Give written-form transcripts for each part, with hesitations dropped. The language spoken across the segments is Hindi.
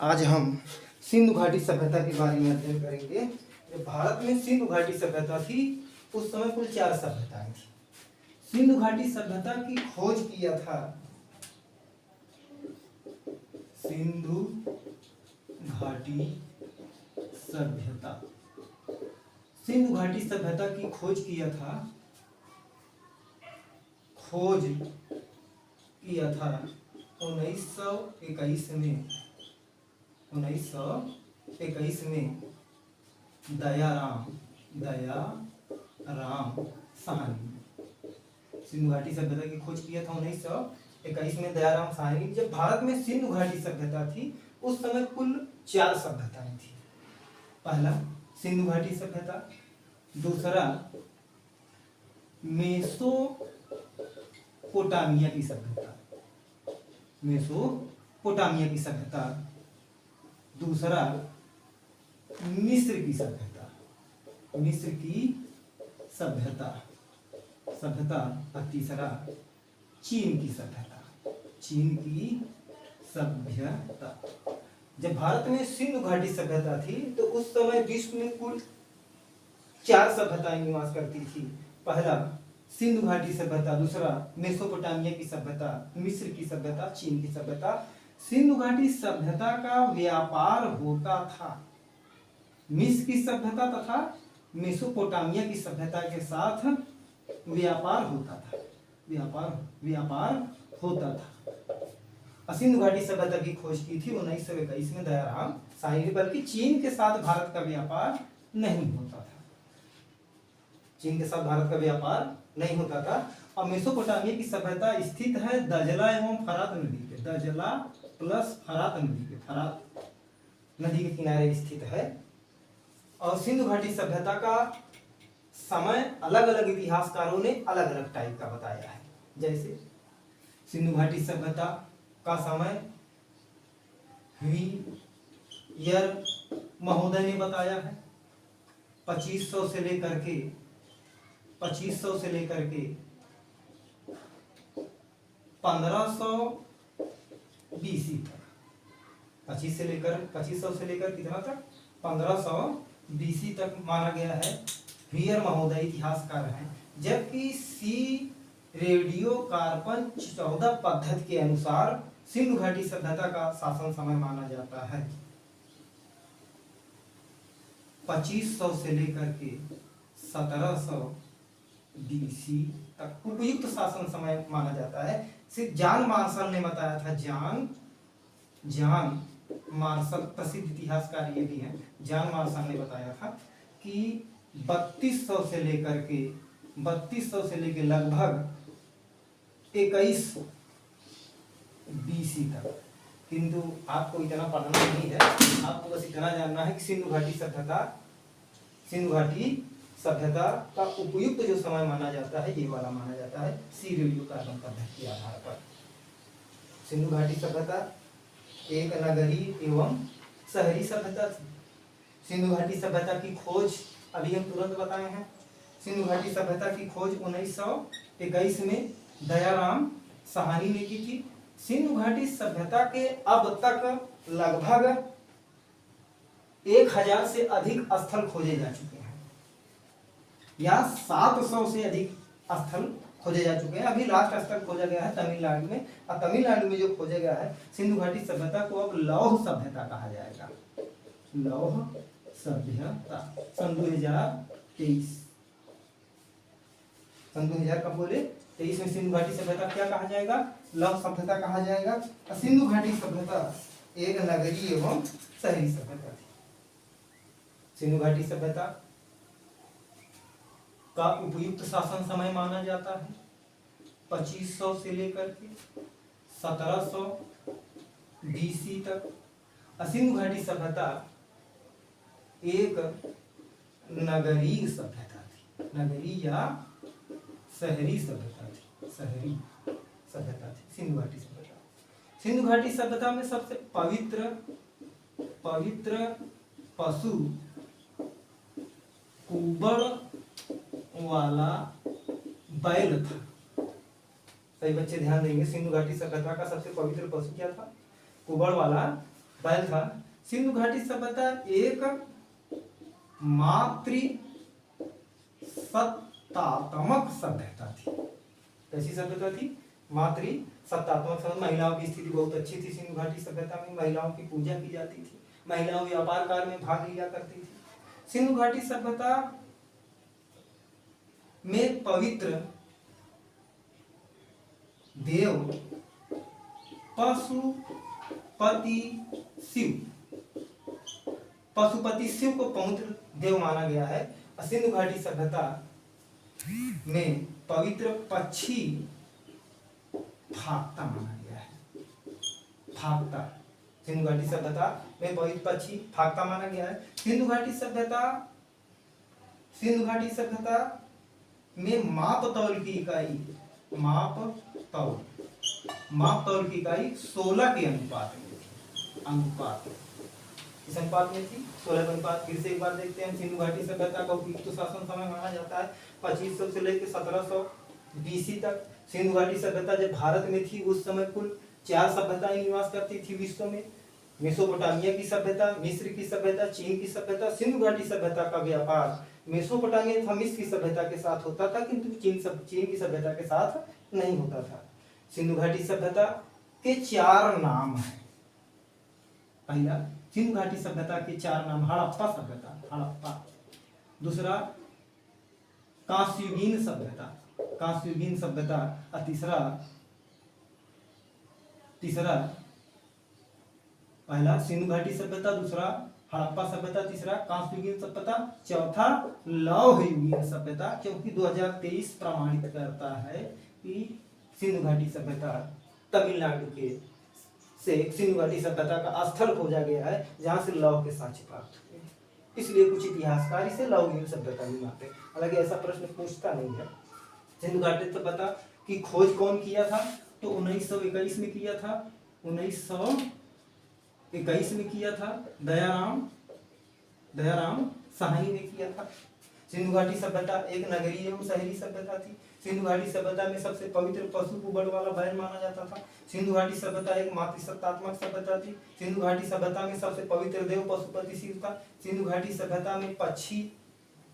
आज हम सिंधु घाटी सभ्यता के बारे में अध्ययन करेंगे। जब भारत में सिंधु घाटी सभ्यता थी उस समय कुल 4 सभ्यताएं थी। सिंधु घाटी सभ्यता की खोज किया था सिंधु घाटी सभ्यता। सिंधु घाटी सभ्यता की खोज किया था 1921 में दयाराम साहनी। सिंधु घाटी सभ्यता की खोज किया था 1921 में दयाराम साहनी। जब भारत में सिंधु घाटी सभ्यता थी उस समय कुल 4 सभ्यताएं थी। पहला सिंधु घाटी सभ्यता, दूसरा मेसोपोटामिया की सभ्यता, दूसरा मिस्र की सभ्यता और तीसरा चीन की सभ्यता। जब भारत में सिंधु घाटी सभ्यता थी तो उस समय विश्व में कुल 4 सभ्यताएं निवास करती थी। पहला सिंधु घाटी सभ्यता, दूसरा मेसोपोटामिया की सभ्यता, मिस्र की सभ्यता, चीन की सभ्यता। सिंधु घाटी सभ्यता का व्यापार होता था मिस्र की सभ्यता तथा मेसोपोटामिया की सभ्यता के साथ व्यापार होता था। सिंधु घाटी सभ्यता की खोज की थी 1921 में दयाराम साहनी। बल्कि चीन के साथ भारत का व्यापार नहीं होता था। और मेसोपोटामिया की सभ्यता स्थित है दजला एवं फरात नदी पे, दजला प्लस फरात नदी के किनारे स्थित है। और सिंधु घाटी सभ्यता का समय अलग अलग इतिहासकारों ने अलग अलग टाइप का बताया है। जैसे सिंधु घाटी सभ्यता का समय ह्वीयर महोदय ने बताया है 2500 से लेकर के 1500 BC तक। 2500 से लेकर कितना तक 1500 BC तक माना गया है। ह्वीयर महोदय इतिहासकार हैं। जबकि सी रेडियो कार्बन 14 पद्धति के अनुसार सिंधु घाटी सभ्यता का शासन समय माना जाता है 2500 से लेकर के 1700 BC तक उपयुक्त शासन समय माना जाता है। सिर्फ जॉन मार्शल ने बताया था, जॉन मार्शल प्रसिद्ध इतिहासकार ये भी हैं। जॉन मार्शल ने बताया था कि 3200 से लेकर लगभग 21 BC तक। किंतु आपको इतना पढ़ना नहीं है, आपको बस इतना जानना है कि सिंधु घाटी सभ्यता का उपयुक्त जो समय माना जाता है ये वाला माना जाता है सी रेडियो कार्बन पद्धति के आधार पर। सिंधु घाटी सभ्यता एक नगरीय एवं शहरी सभ्यता थी। सिंधु घाटी सभ्यता की खोज अभी हम तुरंत बताए हैं। सिंधु घाटी सभ्यता की खोज 1921 में दयाराम साहनी ने की थी। सिंधु घाटी सभ्यता के अब तक लगभग 1000 से अधिक स्थल खोजे जा चुके हैं या 700 से अधिक स्थल खोजे जा चुके हैं। अभी लास्ट स्थल खोजा गया है तमिलनाडु में। और तमिलनाडु में जो खोजा गया है सिंधु घाटी सभ्यता को अब लौह सभ्यता कहा जाएगा। लौह सभ्यता सन 2023 में सिंधु घाटी सभ्यता क्या कहा जाएगा? लौह सभ्यता कहा जाएगा। सिंधु घाटी सभ्यता एक नगरीय एवं शहरी सभ्यता थी। सिंधु घाटी सभ्यता का उपयुक्त शासन समय माना जाता है 2500 से लेकर के 1700 BC तक। सिंधु घाटी सभ्यता एक नगरीय सभ्यता थी, नगरीय या शहरी सभ्यता थी। सिंधु घाटी सभ्यता में सबसे पवित्र पशु कुबड़ वाला बैल था। सही बच्चे ध्यान देंगे। सिंधु घाटी सभ्यता का सबसे पवित्र पशु क्या था? कुबड़ वाला बैल था। सिंधु घाटी सभ्यता एक मातृ सत्तात्मक सभ्यता थी। कैसी सभ्यता थी? मातृ सत्तात्मक सभ्यता। महिलाओं की स्थिति बहुत अच्छी थी सिंधु घाटी सभ्यता में। महिलाओं की पूजा की जाती थी, महिलाओं व्यापार कार्य में भाग लिया करती थी। सिंधु घाटी सभ्यता में पवित्र देव पशुपति शिव को पवित्र देव माना गया है। सिंधु घाटी सभ्यता में पवित्र पक्षी फाक्ता माना गया है। फाक्ता, सिंधु घाटी सभ्यता में पवित्र पक्षी फाक्ता माना गया है। सिंधु घाटी सभ्यता में माप तौल की इकाई 16 के अनुपात में थी। इस अनुपात में थी 16 के अनुपात। फिर से एक बार देखते हैं। सिंधु घाटी सभ्यता का उपयुक्त शासन समय माना जाता है 2500 से लेकर 1700 BC तक। सिंधु घाटी सभ्यता जब भारत में थी उस समय कुल 4 सभ्यताएं निवास करती थी विश्व में। मेसोपोटामिया की सभ्यता, मिस्र की सभ्यता, चीन की सभ्यता। सिंधु घाटी सभ्यता का व्यापार मेसोपोटामिया तथा मिस्र की सभ्यता के साथ होता था, किंतु चीन की सभ्यता के साथ नहीं होता था। सिंधु घाटी सभ्यता के 4 नाम हैं। पहला, सिंधु घाटी सभ्यता के 4 नाम। हड़प्पा सभ्यता, हड़प्पा। दूसरा, कांस्ययुगीन सभ्यता, कांस्ययुगीन सभ्यता। और तीसरा पहला सिंधु घाटी सभ्यता, दूसरा हड़प्पा सभ्यता, तीसरा कांस्ययुगीन सभ्यता, चौथा लौहयुगीन सभ्यता। क्योंकि 2023 प्रमाणित करता है कि सिंधु घाटी सभ्यता तमिलनाडु के से सिंधु घाटी सभ्यता का स्थल खोजा गया है जहां से लौह के साक्ष्य प्राप्त हुए। इसलिए कुछ इतिहासकार इसे लौहयुगीन सभ्यता भी मानते हैं। हालांकि ऐसा प्रश्न पूछता नहीं है। सिंधु घाटी सभ्यता की खोज कौन किया था? तो 1921 में किया था। 1921 में किया था दयाराम साहनी ने किया था। सिंधु घाटी सभ्यता एक नगरीय एवं शहरी सभ्यता थी। सिंधु घाटी सभ्यता में सबसे पवित्र पशु को बड़ वाला बैल माना जाता था। सिंधु घाटी सभ्यता एक मातृसत्तात्मक सभ्यता थी। सिंधु घाटी सभ्यता में सबसे पवित्र देव पशुपति शिव था। सिंधु घाटी सभ्यता में पक्षी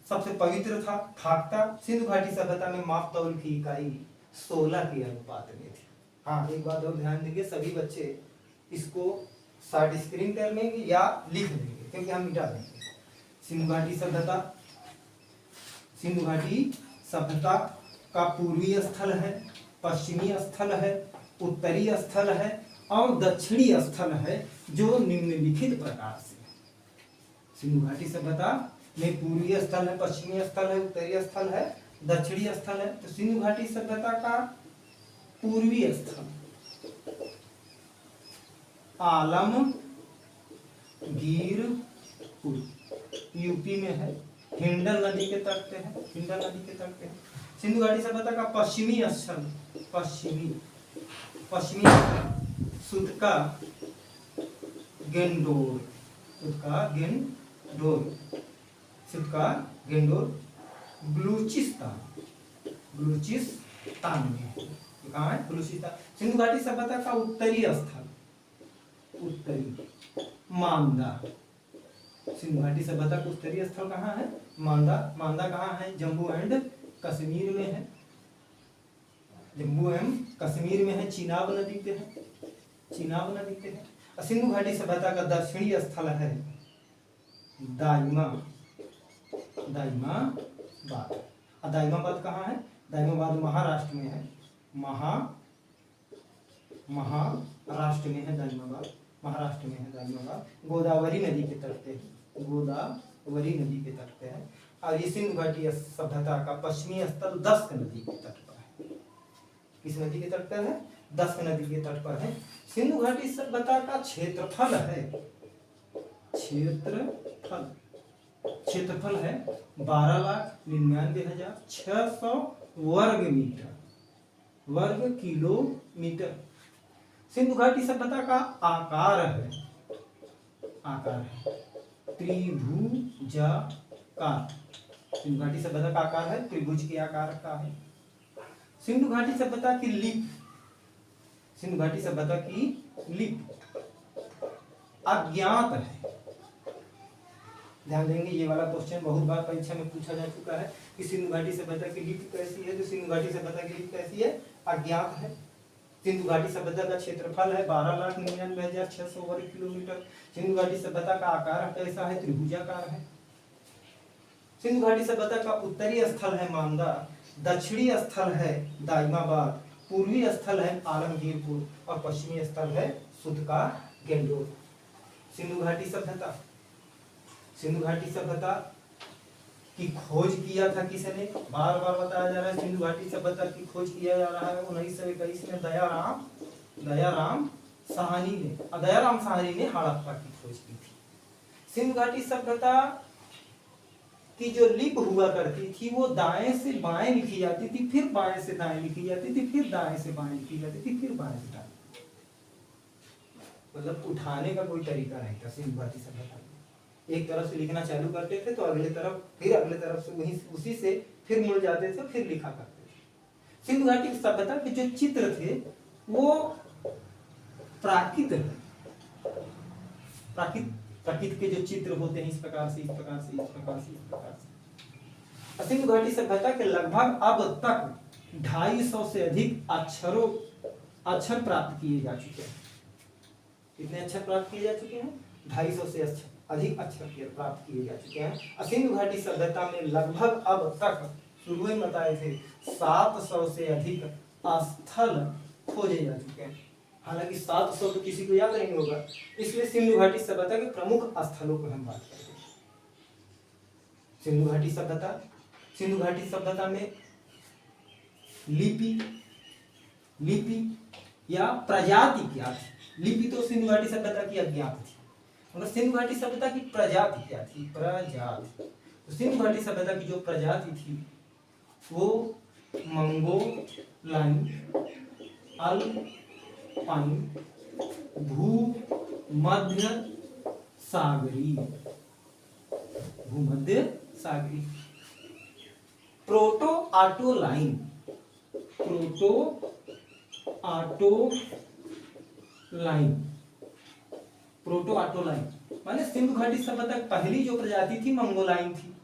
सबसे पवित्र था, फाक्ता। सिंधु घाटी सभ्यता में माप तौल की इकाई 16 के अनुपात में थी। हाँ, एक बात और ध्यान देंगे सभी बच्चे, इसको शॉर्ट स्क्रीन कर लेंगे या लिख लेंगे क्योंकि हम मिटा देंगे। सिंधु घाटी सभ्यता का पूर्वी स्थल है, पश्चिमी स्थल है, उत्तरी स्थल है और दक्षिणी स्थल है जो निम्नलिखित प्रकार से। सिंधु घाटी सभ्यता में पूर्वी स्थल है, पश्चिमी स्थल है, उत्तरी स्थल है, दक्षिणी स्थल है। तो सिंधु घाटी सभ्यता का पूर्वी स्थल आलमगीरपुर यूपी में है, हिंडल नदी के तट पे है, सिंधु घाटी सभ्यता का पश्चिमी स्थल सुतका गेंडोर बलूचिस्तान में है। कहाँ है? बलूचिस्तान। सिंधु घाटी सभ्यता का उत्तरी मांदा। सिंधु घाटी सभ्यता का उत्तरी स्थल कहाँ है? मांदा। मांदा कहाँ है? जम्मू एंड कश्मीर में है। चिनाब नदी पे है। सिंधु घाटी सभ्यता का दक्षिणी स्थल है दाइमाबाद कहाँ है? दाइमाबाद महाराष्ट्र में है। महाराष्ट्र में है दाइमाबाद। गोदावरी नदी के तट पे है। और ये सिंधु घाटी सभ्यता का पश्चिमी स्थल दस्क नदी के तट पर है। किस नदी के तट पर है? दस्क नदी के तट पर है। सिंधु घाटी सभ्यता का क्षेत्रफल है 12,99,600 वर्ग किलोमीटर। सिंधु घाटी सभ्यता का आकार है त्रिभुजाकार। सिंधु घाटी सभ्यता का आकार है त्रिभुज के आकार का है। सिंधु घाटी सभ्यता की लिपि अज्ञात है। ध्यान देंगे, ये वाला क्वेश्चन बहुत बार परीक्षा में पूछा जा चुका है कि सिंधु घाटी सभ्यता की लिपि कैसी है। जो सिंधु घाटी सभ्यता की लिपि कैसी है, अज्ञात है। सिंधु घाटी सभ्यता का क्षेत्रफल है 12,99,600 वर्ग किलोमीटर। सिंधु घाटी सभ्यता का आकार कैसा है, त्रिभुजाकार है। सिंधु घाटी सभ्यता का उत्तरी स्थल है मांदा, दक्षिणी स्थल है दाइमाबाद, पूर्वी स्थल है आलमगीरपुर और पश्चिमी स्थल है सुदका गेंडोर। सिंधु घाटी सभ्यता, सिंधु घाटी सभ्यता की खोज किया था किसने, बार बार बताया जा रहा है। सिंधु घाटी सभ्यता की खोज किया जा रहा है 1921 में दयाराम साहनी ने। दयाराम साहनी ने हड़प्पा की खोज की थी। सिंधु घाटी सभ्यता की जो लिपि हुआ करती थी वो दाएं से बाएं लिखी जाती थी, फिर बाएं से दाएं लिखी जाती थी, फिर दाएं से बाएं लिखी जाती थी, फिर बाएं से दाएं। मतलब उठाने का कोई तरीका नहीं था सिंधु घाटी सभ्यता में। एक तरफ से लिखना चालू करते थे तो अगले तरफ, फिर अगले तरफ से वहीं उसी से फिर मुड़ जाते थे, फिर लिखा करते थे। सिंधु घाटी सभ्यता के जो चित्र थे वो प्राकृत के जो चित्र होते हैं इस प्रकार से, इस प्रकार से, इस प्रकार से, इस प्रकार से। सिंधु घाटी सभ्यता के लगभग अब तक 250 से अधिक अक्षर प्राप्त किए जा चुके हैं। कितने अक्षर प्राप्त किए जा चुके हैं, 250 से अधिक अक्षर प्राप्त किए जा चुके हैं। सिंधु घाटी सभ्यता में लगभग अब तक, शुरू में बताए थे, 700 से अधिक स्थल खोजे जा चुके हैं। हालांकि 700 तो किसी को याद नहीं होगा, इसलिए सिंधु घाटी सभ्यता के प्रमुख स्थलों पर हम बात करते हैं। सिंधु घाटी सभ्यता में लिपि या प्रजाति क्या थी। लिपि तो सिंधु घाटी सभ्यता की अज्ञात थी, मगर सिंधु घाटी सभ्यता की प्रजाति क्या थी, प्रजाति। तो सिंधु घाटी सभ्यता की जो प्रजाति थी वो मंगोलाइन, अल्पाइन, भूमध्य सागरी, प्रोटो आटोलाइन, माने सिंधु घाटी सभ्यता पहली जो प्रजाति थी मंगोलाइन थी,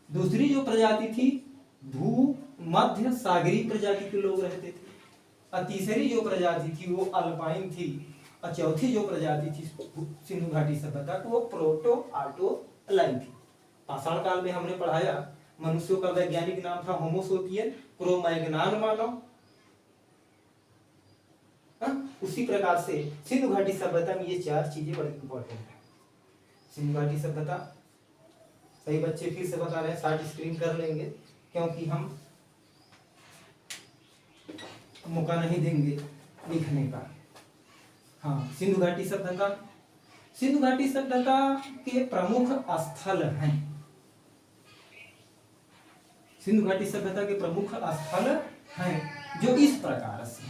दूसरी जो प्रजाति थी भूमध्य सागरी प्रजाति के लोग रहते थे, और तीसरी जो प्रजाति थी वो अल्पाइन थी, और चौथी जो प्रजाति थी सिंधु घाटी सभ्यता को वो प्रोटो आटोलाइन थी। पाषाण काल में हमने पढ़ाया मनुष्यों का वैज्ञानिक नाम था होमो सेपियन, क्रो-मैग्नान मानव। उसी प्रकार से सिंधु घाटी सभ्यता में ये 4 चीजें बड़ी इंपॉर्टेंट है। सिंधु घाटी सभ्यता, सही बच्चे फिर से बता रहे हैं, शार्ट स्क्रीन कर लेंगे क्योंकि हम मौका नहीं देंगे लिखने का। हाँ, सिंधु घाटी सभ्यता के प्रमुख स्थल हैं। सिंधु घाटी सभ्यता के प्रमुख स्थल हैं जो इस प्रकार से,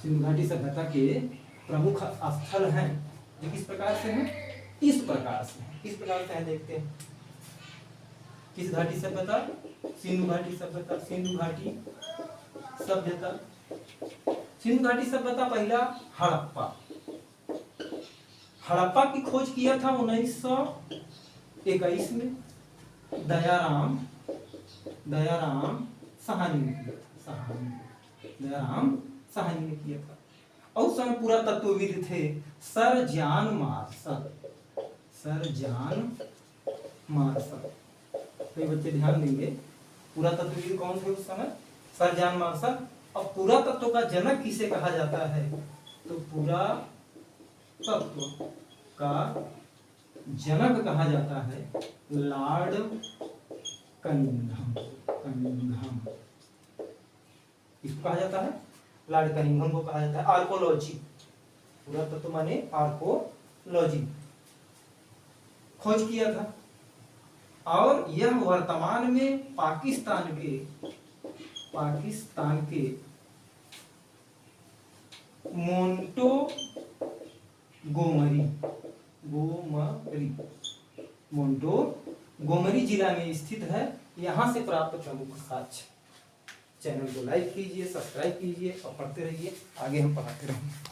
सिंधु घाटी सभ्यता के प्रमुख स्थल हैं जो किस प्रकार से हैं, इस प्रकार से हैं। किस प्रकार से हैं देखते हैं। किस घाटी सभ्यता, सिंधु घाटी सभ्यता। सिंधु घाटी सभ्यता पहला हड़प्पा की खोज किया था 1921 में दयाराम साहनी ने किया था। और उस समय पुरातत्वविद थे सर जॉन मार्शल। तो बच्चे ध्यान देंगे, पुरातत्वविद कौन थे उस समय, सर जॉन मार्शल। और पुरातत्व का जनक किसे कहा जाता है, तो पुरातत्व का जनक कहा जाता है लॉर्ड कनिंघम। इसको कहा जाता है लॉर्ड कनिंघम को कहा जाता है। आर्कोलॉजी, पुरातत्व माने आर्कोलॉजी, खोज किया था। और यह वर्तमान में पाकिस्तान के मोंटोगोमरी जिला में स्थित है। यहां से प्राप्त प्रमुख साक्ष्य। चैनल को लाइक कीजिए, सब्सक्राइब कीजिए और पढ़ते रहिए, आगे हम पढ़ाते रहेंगे।